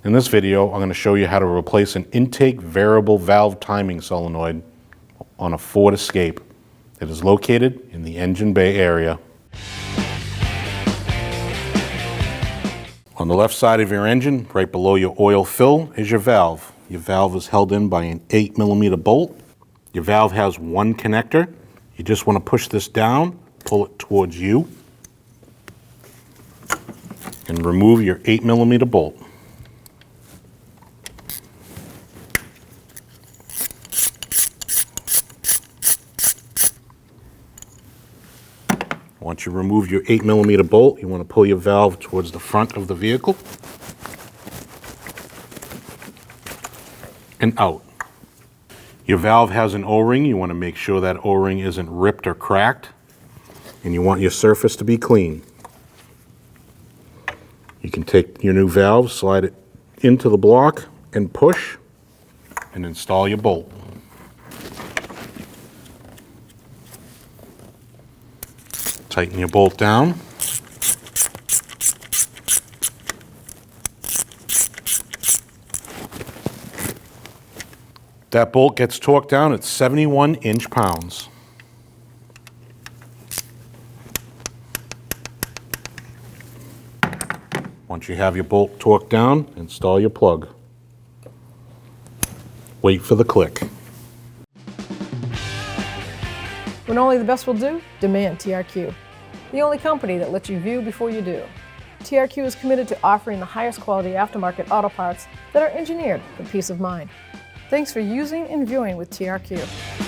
In this video, I'm going to show you how to replace an intake variable valve timing solenoid on a Ford Escape. It is located in the engine bay area. On the left side of your engine, right below your oil fill, is your valve. Your valve is held in by an 8mm bolt. Your valve has one connector. You just want to push this down, pull it towards you, and remove your 8mm bolt. Once you remove your 8mm bolt, you want to pull your valve towards the front of the vehicle and out. Your valve has an O-ring. You want to make sure that O-ring isn't ripped or cracked, and you want your surface to be clean. You can take your new valve, slide it into the block, and push, and install your bolt. Tighten your bolt down. That bolt gets torqued down at 71 inch-pounds. Once you have your bolt torqued down, install your plug. Wait for the click. When only the best will do, demand TRQ. The only company that lets you view before you do. TRQ is committed to offering the highest quality aftermarket auto parts that are engineered for peace of mind. Thanks for using and viewing with TRQ.